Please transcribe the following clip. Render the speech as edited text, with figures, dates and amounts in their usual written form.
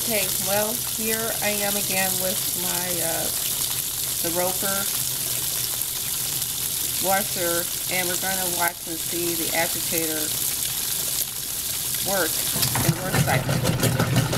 Okay, well, here I am again with my the roper washer, and we're going to watch and see the agitator work in work cycle.